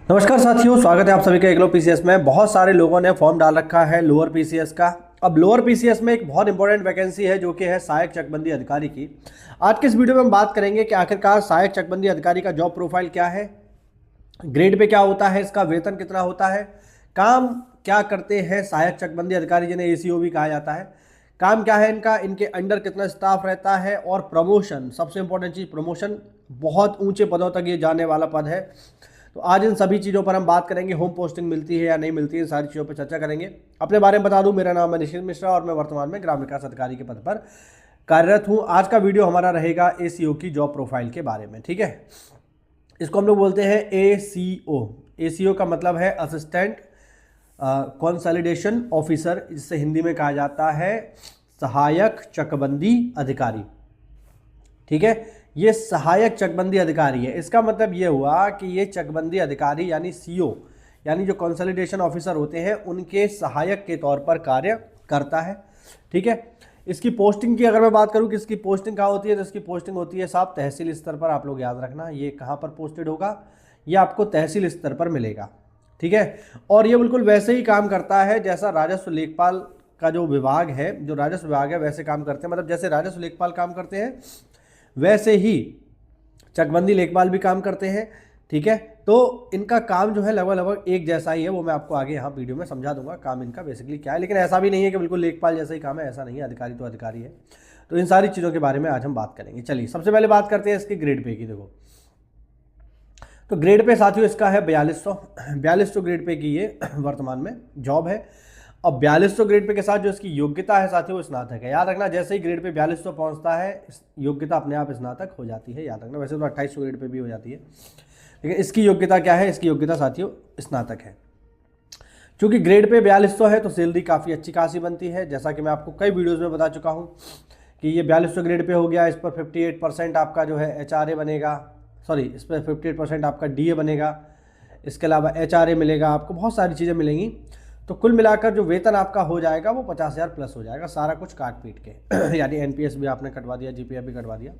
नमस्कार साथियों, स्वागत है आप सभी का एग्लो पीसीएस में। बहुत सारे लोगों ने फॉर्म डाल रखा है लोअर पीसीएस का। अब लोअर पीसीएस में एक बहुत इंपॉर्टेंट वैकेंसी है जो कि है सहायक चकबंदी अधिकारी की। आज के इस वीडियो में हम बात करेंगे कि आखिरकार सहायक चकबंदी अधिकारी का जॉब प्रोफाइल क्या है, ग्रेड पे क्या होता है, इसका वेतन कितना होता है, काम क्या करते हैं सहायक चकबंदी अधिकारी जिन्हें एसीओ भी कहा जाता है, काम क्या है इनका, इनके अंडर कितना स्टाफ रहता है, और प्रमोशन, सबसे इंपॉर्टेंट चीज़ प्रमोशन, बहुत ऊंचे पदों तक ये जाने वाला पद है। तो आज इन सभी चीज़ों पर हम बात करेंगे। होम पोस्टिंग मिलती है या नहीं मिलती है, इन सारी चीज़ों पर चर्चा करेंगे। अपने बारे में बता दूं, मेरा नाम है निशित मिश्रा और मैं वर्तमान में ग्राम विकास अधिकारी के पद पर कार्यरत हूं। आज का वीडियो हमारा रहेगा एसीओ की जॉब प्रोफाइल के बारे में, ठीक है। इसको हम लोग बोलते हैं एसीओ। एसीओ का मतलब है असिस्टेंट कंसोलिडेशन ऑफिसर, जिसे हिंदी में कहा जाता है सहायक चकबंदी अधिकारी, ठीक है। ये सहायक चकबंदी अधिकारी है। इसका मतलब ये हुआ कि ये चकबंदी अधिकारी यानी सीओ यानी जो कंसोलिडेशन ऑफिसर होते हैं उनके सहायक के तौर पर कार्य करता है, ठीक है। इसकी पोस्टिंग की अगर मैं बात करूं कि इसकी पोस्टिंग कहाँ होती है, तो इसकी पोस्टिंग होती है साहब तहसील स्तर पर। आप लोग याद रखना ये कहाँ पर पोस्टेड होगा, ये आपको तहसील स्तर पर मिलेगा, ठीक है। और ये बिल्कुल वैसे ही काम करता है जैसा राजस्व लेखपाल का जो विभाग है, जो राजस्व विभाग है वैसे काम करते हैं। मतलब जैसे राजस्व लेखपाल काम करते हैं वैसे ही चकबंदी लेखपाल भी काम करते हैं, ठीक है। तो इनका काम जो है लगभग एक जैसा ही है, वो मैं आपको आगे यहाँ वीडियो में समझा दूंगा काम इनका बेसिकली क्या है। लेकिन ऐसा भी नहीं है कि बिल्कुल लेखपाल जैसा ही काम है, ऐसा नहीं है। अधिकारी तो अधिकारी है। तो इन सारी चीज़ों के बारे में आज हम बात करेंगे। चलिए सबसे पहले बात करते हैं इसके ग्रेड पे की। देखो तो ग्रेड पे साथियों इसका है 4200 ग्रेड पे की ये वर्तमान में जॉब है। अब 4200 ग्रेड पे के साथ जो इसकी योग्यता है साथियों वो स्नातक है। याद रखना, जैसे ही ग्रेड पे 4200 पहुंचता है योग्यता अपने आप स्नातक हो जाती है। याद रखना, वैसे तो 2800 ग्रेड पे भी हो जाती है, लेकिन इसकी योग्यता क्या है, इसकी योग्यता साथियों स्नातक है। चूंकि ग्रेड पे 4200 है तो सैलरी काफ़ी अच्छी खासी बनती है। जैसा कि मैं आपको कई वीडियोज़ में बता चुका हूँ कि ये 4200 ग्रेड पे हो गया, इस पर 58% आपका जो है HRA बनेगा, सॉरी इस पर 58% आपका DA बनेगा, इसके अलावा HRA मिलेगा, आपको बहुत सारी चीज़ें मिलेंगी। तो कुल मिलाकर जो वेतन आपका हो जाएगा वो 50,000 प्लस हो जाएगा, सारा कुछ काट पीट के यानी NPS भी आपने कटवा दिया, GPF भी कटवा दिया।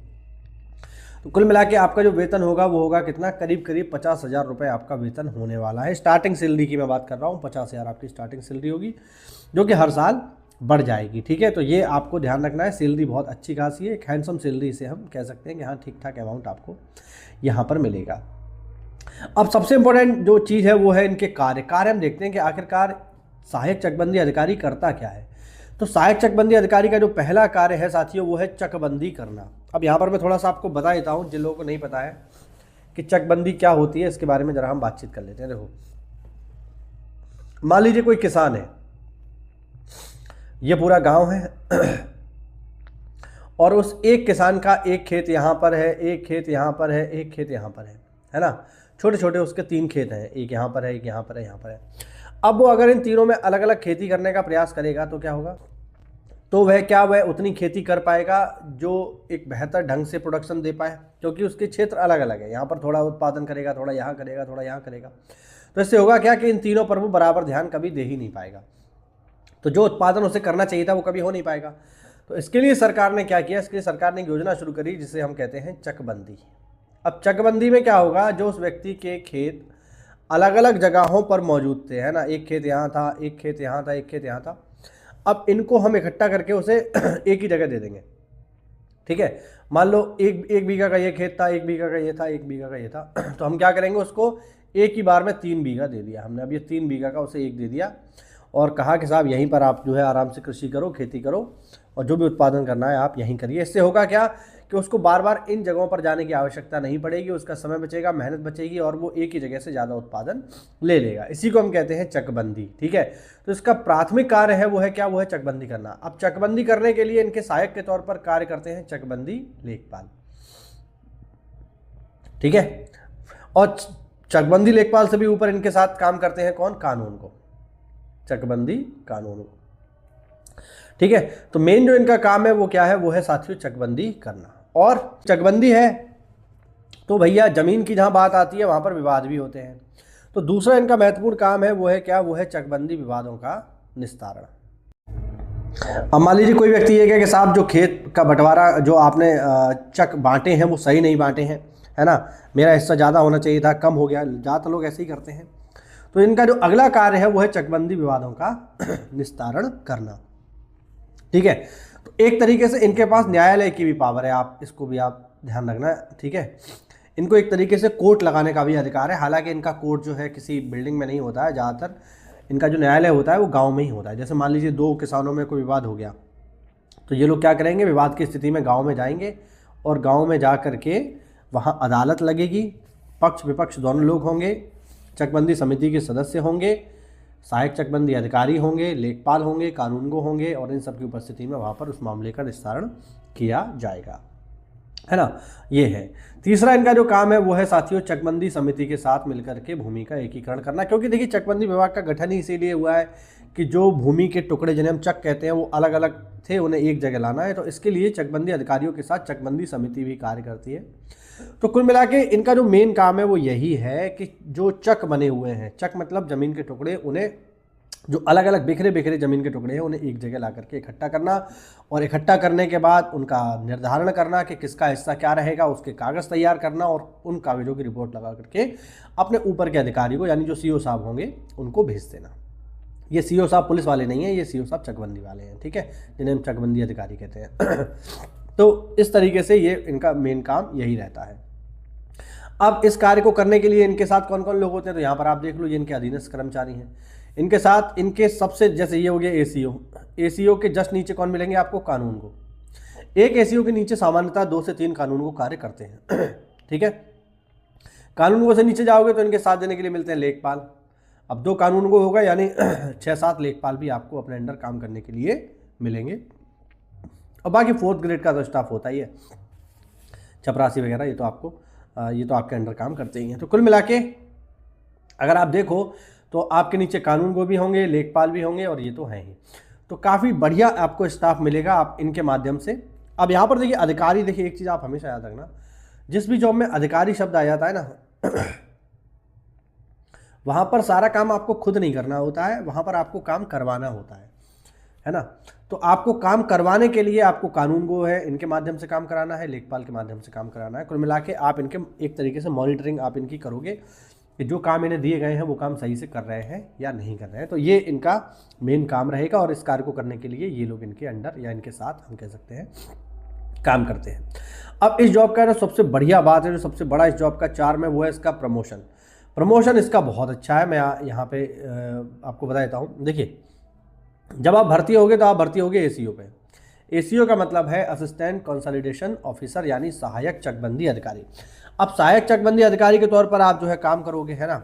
तो कुल मिला के आपका जो वेतन होगा वो होगा कितना, करीब 50,000 रुपये आपका वेतन होने वाला है। स्टार्टिंग सैलरी की मैं बात कर रहा हूँ, 50,000 आपकी स्टार्टिंग सैलरी होगी जो कि हर साल बढ़ जाएगी, ठीक है। तो ये आपको ध्यान रखना है, सैलरी बहुत अच्छी खासी है, एक हैंडसम सैलरी इसे हम कह सकते हैं कि हाँ ठीक ठाक अमाउंट आपको यहाँ पर मिलेगा। अब सबसे इंपॉर्टेंट जो चीज़ है वो है इनके कार्य हम देखते हैं कि आखिरकार सहायक चकबंदी अधिकारी करता क्या है। तो सहायक चकबंदी अधिकारी का जो पहला कार्य है साथियों वो है चकबंदी करना। अब यहाँ पर मैं थोड़ा सा आपको बता देता हूँ जिन लोगों को नहीं पता है कि चकबंदी क्या होती है, इसके बारे में जरा हम बातचीत कर लेते हैं। देखो मान लीजिए कोई किसान है, ये पूरा गांव है और उस एक किसान का एक खेत यहाँ पर है, एक खेत यहाँ पर है, एक खेत यहाँ पर है ना। छोटे छोटे उसके 3 खेत हैं, एक यहाँ पर है, एक यहाँ पर है, यहाँ पर है। अब वो अगर इन तीनों में अलग अलग खेती करने का प्रयास करेगा तो क्या होगा, तो वह उतनी खेती कर पाएगा जो एक बेहतर ढंग से प्रोडक्शन दे पाए, क्योंकि उसके क्षेत्र अलग अलग है। यहाँ पर थोड़ा उत्पादन करेगा, थोड़ा यहाँ करेगा, थोड़ा यहाँ करेगा। तो इससे होगा क्या कि इन तीनों पर वो बराबर ध्यान कभी दे ही नहीं पाएगा, तो जो उत्पादन उसे करना चाहिए था वो कभी हो नहीं पाएगा। तो इसके लिए सरकार ने क्या किया, इसके लिए सरकार ने एक योजना शुरू करी जिसे हम कहते हैं चकबंदी। अब चकबंदी में क्या होगा, जो उस व्यक्ति के खेत अलग अलग जगहों पर मौजूद थे, है ना, एक खेत यहाँ था, एक खेत यहाँ था, एक खेत यहाँ था, अब इनको हम इकट्ठा करके उसे एक ही जगह दे देंगे, ठीक है। मान लो एक बीघा का ये खेत था, एक बीघा का ये था, एक बीघा का ये था, तो हम क्या करेंगे, उसको एक ही बार में 3 बीघा दे दिया हमने। अब ये 3 बीघा का उसे एक दे दिया और कहा कि साहब यहीं पर आप जो है आराम से कृषि करो, खेती करो और जो भी उत्पादन करना है आप यहीं करिए। इससे होगा क्या कि उसको बार बार इन जगहों पर जाने की आवश्यकता नहीं पड़ेगी, उसका समय बचेगा, मेहनत बचेगी और वो एक ही जगह से ज़्यादा उत्पादन ले लेगा। इसी को हम कहते हैं चकबंदी, ठीक है। तो इसका प्राथमिक कार्य है वो है क्या, वो है चकबंदी करना। अब चकबंदी करने के लिए इनके सहायक के तौर पर कार्य करते हैं चकबंदी लेखपाल, ठीक है। और चकबंदी लेखपाल से भी ऊपर इनके साथ काम करते हैं कौन, कानून को, चकबंदी कानून को, ठीक है। तो मेन जो इनका काम है वो क्या है, वो है साथियों चकबंदी करना। और चकबंदी है तो भैया जमीन की जहां बात आती है वहां पर विवाद भी होते हैं। तो दूसरा इनका महत्वपूर्ण काम है वो है क्या, वो है चकबंदी विवादों का निस्तारण। अब मान लीजिए कोई व्यक्ति ये कहे कि साहब जो खेत का बंटवारा जो आपने चक बांटे हैं वो सही नहीं बांटे हैं, है ना, मेरा हिस्सा ज़्यादा होना चाहिए था, कम हो गया, ज़्यादातर लोग ऐसे ही करते हैं। तो इनका जो अगला कार्य है वो है चकबंदी विवादों का निस्तारण करना, ठीक है। तो एक तरीके से इनके पास न्यायालय की भी पावर है, आप इसको भी आप ध्यान रखना, ठीक है। इनको एक तरीके से कोर्ट लगाने का भी अधिकार है, हालांकि इनका कोर्ट जो है किसी बिल्डिंग में नहीं होता है, ज़्यादातर इनका जो न्यायालय होता है वो गांव में ही होता है। जैसे मान लीजिए दो किसानों में कोई विवाद हो गया, तो ये लोग क्या करेंगे, विवाद की स्थिति में गांव में जाएंगे और गांव में जा कर के वहाँ अदालत लगेगी, पक्ष विपक्ष दोनों लोग होंगे, चकबंदी समिति के सदस्य होंगे, सहायक चकबंदी अधिकारी होंगे, लेखपाल होंगे, कानूनगो होंगे, और इन सब की उपस्थिति में वहाँ पर उस मामले का निस्तारण किया जाएगा, है ना। ये है तीसरा इनका जो काम है वो है साथियों चकबंदी समिति के साथ मिलकर के भूमि का एकीकरण करना। क्योंकि देखिए चकबंदी विभाग का गठन ही इसीलिए हुआ है कि जो भूमि के टुकड़े जिन्हें हम चक कहते हैं वो अलग अलग थे, उन्हें एक जगह लाना है। तो इसके लिए चकबंदी अधिकारियों के साथ चकबंदी समिति भी कार्य करती है। तो कुल मिला के इनका जो मेन काम है वो यही है कि जो चक बने हुए हैं, चक मतलब जमीन के टुकड़े, उन्हें जो अलग अलग बिखरे बिखरे ज़मीन के टुकड़े हैं उन्हें एक जगह ला करके इकट्ठा करना, और इकट्ठा करने के बाद उनका निर्धारण करना कि किसका हिस्सा क्या रहेगा, उसके कागज़ तैयार करना और उन कागज़ों की रिपोर्ट लगा करके अपने ऊपर के अधिकारी को, यानी जो सीओ साहब होंगे, उनको भेज देना। ये सीओ साहब पुलिस वाले नहीं हैं, ये सीओ साहब चकबंदी वाले हैं, ठीक है, जिन्हें हम चकबंदी अधिकारी कहते हैं। तो इस तरीके से ये इनका मेन काम यही रहता है। अब इस कार्य को करने के लिए इनके साथ कौन कौन लोग होते हैं, तो यहाँ पर आप देख लो, ये इनके अधीनस्थ कर्मचारी हैं। इनके साथ इनके सबसे, जैसे ये हो गया एसीओ, एसीओ के जस्ट नीचे कौन मिलेंगे आपको, कानूनगो। एक एसीओ के नीचे सामान्यतः 2 से 3 कानूनगो कार्य करते हैं, ठीक है। कानूनगो से नीचे जाओगे तो इनके साथ देने के लिए मिलते हैं लेखपाल। अब 2 कानूनगो होगा, यानी 6-7 लेखपाल भी आपको अपने अंडर काम करने के लिए मिलेंगे। और बाकी 4th ग्रेड का तो स्टाफ होता ही है, चपरासी वगैरह, ये तो आपके अंडर काम करते ही हैं। तो कुल मिला के अगर आप देखो तो आपके नीचे कानूनगो भी होंगे, लेखपाल भी होंगे, और ये तो हैं ही। तो काफ़ी बढ़िया आपको स्टाफ मिलेगा आप इनके माध्यम से। अब यहाँ पर देखिए अधिकारी, देखिए एक चीज़ आप हमेशा याद रखना, जिस भी जॉब में अधिकारी शब्द आ जाता है ना, वहाँ पर सारा काम आपको खुद नहीं करना होता है, वहाँ पर आपको काम करवाना होता है ना। तो आपको काम करवाने के लिए आपको कानूनगो है, इनके माध्यम से काम कराना है, लेखपाल के माध्यम से काम कराना है। कुल मिला के आप इनके एक तरीके से मॉनिटरिंग आप इनकी करोगे कि जो काम इन्हें दिए गए हैं वो काम सही से कर रहे हैं या नहीं कर रहे हैं। तो ये इनका मेन काम रहेगा, और इस कार्य को करने के लिए ये लोग इनके अंडर या इनके साथ हम कह सकते हैं काम करते हैं। अब इस जॉब का जो सबसे बढ़िया बात है, जो सबसे बड़ा इस जॉब का चार्म है, वो है इसका प्रमोशन। प्रमोशन इसका बहुत अच्छा है। मैं यहाँ पे आपको बता देता हूँ। देखिए जब आप भर्ती होगे तो आप भर्ती होगे एसीओ पे। एसीओ का मतलब है असिस्टेंट कंसोलिडेशन ऑफिसर, यानी सहायक चकबंदी अधिकारी। अब सहायक चकबंदी अधिकारी के तौर पर आप जो है काम करोगे, है ना।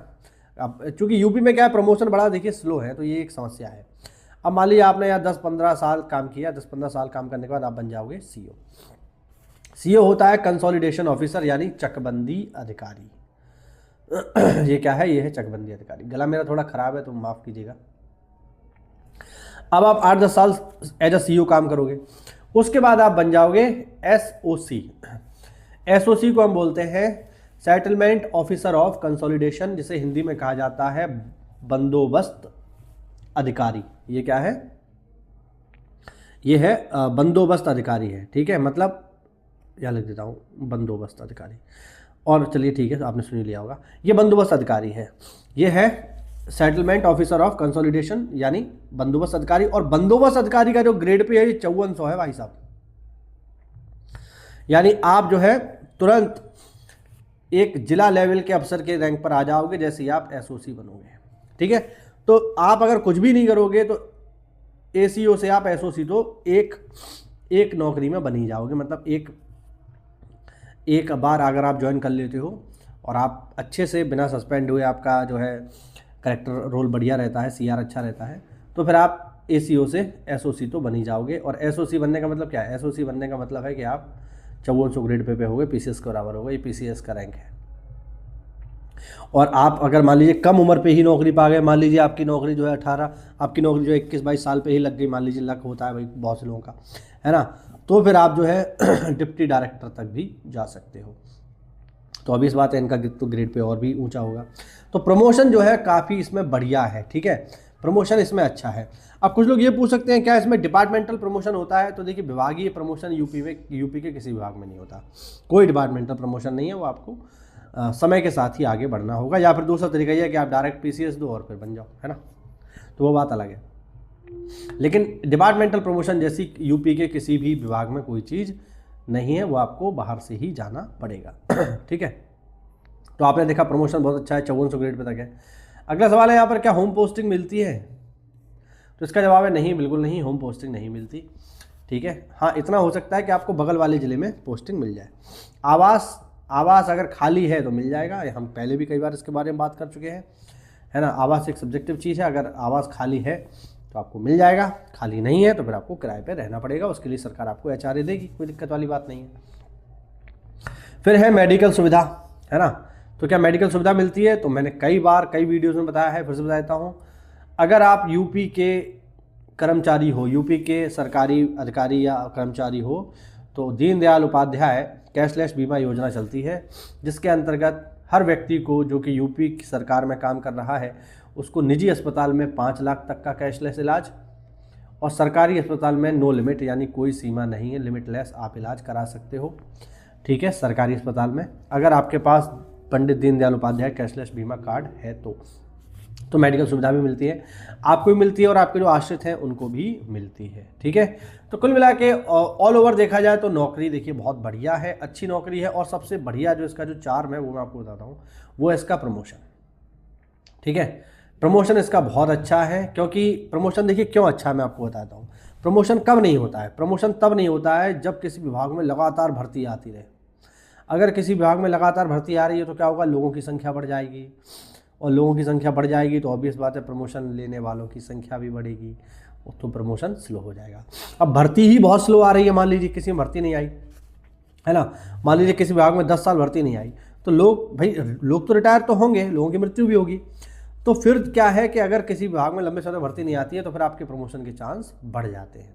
अब चूंकि यूपी में क्या है, प्रमोशन बड़ा देखिए स्लो है, तो ये एक समस्या है। अब मान लीजिए आपने यहाँ 10-15 साल काम किया, 10-15 साल काम करने के बाद आप बन जाओगे सीओ। सीओ होता है कंसोलिडेशन ऑफिसर, यानी चकबंदी अधिकारी। ये क्या है, ये है चकबंदी अधिकारी। गला मेरा थोड़ा खराब है तो माफ़ कीजिएगा। अब आप 8-10 साल एज अ सीओ काम करोगे, उसके बाद आप बन जाओगे एसओसी। एसओसी को हम बोलते हैं सेटलमेंट ऑफिसर ऑफ कंसोलिडेशन, जिसे हिंदी में कहा जाता है बंदोबस्त अधिकारी। ये क्या है, ये है बंदोबस्त अधिकारी है, ठीक है। मतलब यहाँ लिख देता हूँ बंदोबस्त अधिकारी, और चलिए ठीक है, आपने सुन लिया होगा, ये बंदोबस्त अधिकारी है। ये है सेटलमेंट ऑफिसर ऑफ कंसोलिडेशन, यानी बंदोबस्त अधिकारी। और बंदोबस्त अधिकारी का जो ग्रेड पे है, ये 5400 है भाई साहब। यानी आप जो है तुरंत एक जिला लेवल के अफसर के रैंक पर आ जाओगे जैसे ही आप एसओसी बनोगे, ठीक है। तो आप अगर कुछ भी नहीं करोगे तो एसीओ से आप एसओसी तो एक नौकरी में बन ही जाओगे। मतलब एक बार अगर आप ज्वाइन कर लेते हो और आप अच्छे से बिना सस्पेंड हुए, आपका जो है करेक्टर रोल बढ़िया रहता है, सीआर अच्छा रहता है, तो फिर आप एसीओ से एसओसी तो बन ही जाओगे। और एसओसी बनने का मतलब क्या है, एसओसी बनने का मतलब है कि आप 5400 ग्रेड पे हो गए, पीसीएस के बराबर हो गए। ये पीसीएस का रैंक है। और आप अगर मान लीजिए कम उम्र पे ही नौकरी पा गए, मान लीजिए आपकी नौकरी जो है 18, आपकी नौकरी जो 21-22 साल पे ही लग गई, मान लीजिए लक होता है भाई बहुत से लोगों का, है ना, तो फिर आप जो है डिप्टी डायरेक्टर तक भी जा सकते हो। तो अभी इस बात है, इनका तो ग्रेड पे और भी ऊंचा होगा। तो प्रमोशन जो है काफ़ी इसमें बढ़िया है, ठीक है। प्रमोशन इसमें अच्छा है। अब कुछ लोग ये पूछ सकते हैं क्या इसमें डिपार्टमेंटल प्रमोशन होता है? तो देखिए, विभागीय प्रमोशन यूपी के किसी विभाग में नहीं होता, कोई डिपार्टमेंटल प्रमोशन नहीं है। वो आपको समय के साथ ही आगे बढ़ना होगा, या फिर दूसरा तरीका ये है कि आप डायरेक्ट पीसीएस दो और फिर बन जाओ, है ना, तो वो बात अलग है। लेकिन डिपार्टमेंटल प्रमोशन जैसी यूपी के किसी भी विभाग में कोई चीज़ नहीं है, वो आपको बाहर से ही जाना पड़ेगा। ठीक है, तो आपने देखा प्रमोशन बहुत अच्छा है, 5400 ग्रेड पे तक है। अगला सवाल है यहाँ पर, क्या होम पोस्टिंग मिलती है? तो इसका जवाब है नहीं, बिल्कुल नहीं, होम पोस्टिंग नहीं मिलती। ठीक है, हाँ इतना हो सकता है कि आपको बगल वाले ज़िले में पोस्टिंग मिल जाए। आवास अगर खाली है तो मिल जाएगा, हम पहले भी कई बार इसके बारे में बात कर चुके हैं, है ना। आवास एक सब्जेक्टिव चीज़ है, अगर आवास खाली है तो आपको मिल जाएगा, खाली नहीं है तो फिर आपको किराए पे रहना पड़ेगा, उसके लिए सरकार आपको एचआरए देगी, कोई दिक्कत वाली बात नहीं है। फिर है मेडिकल सुविधा, है ना। तो क्या मेडिकल सुविधा मिलती है? तो मैंने कई बार कई वीडियोज़ में बताया है, फिर से बता देता हूँ। अगर आप यूपी के कर्मचारी हो, यूपी के सरकारी अधिकारी या कर्मचारी हो, तो दीनदयाल उपाध्याय कैशलेस बीमा योजना चलती है, जिसके अंतर्गत हर व्यक्ति को जो कि यूपी की सरकार में काम कर रहा है उसको निजी अस्पताल में 5 लाख तक का कैशलेस इलाज, और सरकारी अस्पताल में नो लिमिट, यानी कोई सीमा नहीं है, लिमिटलेस आप इलाज करा सकते हो। ठीक है, सरकारी अस्पताल में अगर आपके पास पंडित दीनदयाल उपाध्याय कैशलेस बीमा कार्ड है तो मेडिकल सुविधा भी मिलती है, आपको भी मिलती है और आपके जो आश्रित हैं उनको भी मिलती है। ठीक है, तो कुल मिला के ऑल ओवर देखा जाए तो नौकरी देखिए बहुत बढ़िया है, अच्छी नौकरी है, और सबसे बढ़िया जो इसका जो चार्म है वो मैं आपको बताता हूँ, वो है इसका प्रमोशन। ठीक है, प्रमोशन इसका बहुत अच्छा है, क्योंकि प्रमोशन देखिए क्यों अच्छा है मैं आपको बताता हूँ। प्रमोशन कब नहीं होता है? प्रमोशन तब नहीं होता है जब किसी विभाग में लगातार भर्ती आती रहे। अगर किसी विभाग में लगातार भर्ती आ रही है तो क्या होगा, लोगों की संख्या बढ़ जाएगी, और लोगों की संख्या बढ़ जाएगी तो ऑब्वियस बात है प्रमोशन लेने वालों की संख्या भी बढ़ेगी, तो प्रमोशन स्लो हो जाएगा। अब भर्ती ही बहुत स्लो आ रही है, मान लीजिए किसी में भर्ती नहीं आई, है ना, मान लीजिए किसी विभाग में 10 साल भर्ती नहीं आई, तो लोग तो रिटायर तो होंगे, लोगों की मृत्यु भी होगी, तो फिर क्या है कि अगर किसी विभाग में लंबे समय भर्ती नहीं आती है तो फिर आपके प्रमोशन के चांस बढ़ जाते हैं,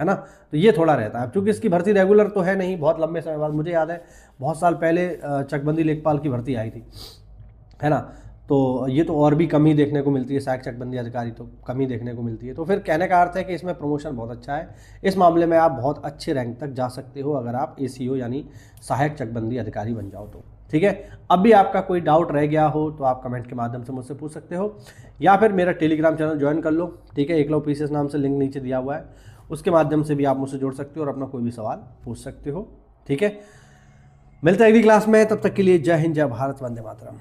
है ना। तो ये थोड़ा रहता है, क्योंकि इसकी भर्ती रेगुलर तो है नहीं, बहुत लंबे समय बाद, मुझे याद है बहुत साल पहले चकबंदी लेखपाल की भर्ती आई थी, है ना, तो ये तो और भी कम ही देखने को मिलती है, सहायक चकबंदी अधिकारी तो कम ही देखने को मिलती है। तो फिर कहने का अर्थ है कि इसमें प्रमोशन बहुत अच्छा है, इस मामले में आप बहुत अच्छे रैंक तक जा सकते हो अगर आप ACO यानी सहायक चकबंदी अधिकारी बन जाओ तो। ठीक है, अब भी आपका कोई डाउट रह गया हो तो आप कमेंट के माध्यम से मुझसे पूछ सकते हो, या फिर मेरा टेलीग्राम चैनल ज्वाइन कर लो। ठीक है, एकलव्य PCS नाम से लिंक नीचे दिया हुआ है, उसके माध्यम से भी आप मुझसे जुड़ सकते हो और अपना कोई भी सवाल पूछ सकते हो। ठीक है, मिलते हैं अगली क्लास में, तब तक के लिए जय हिंद, जय भारत, वंदे मातरम।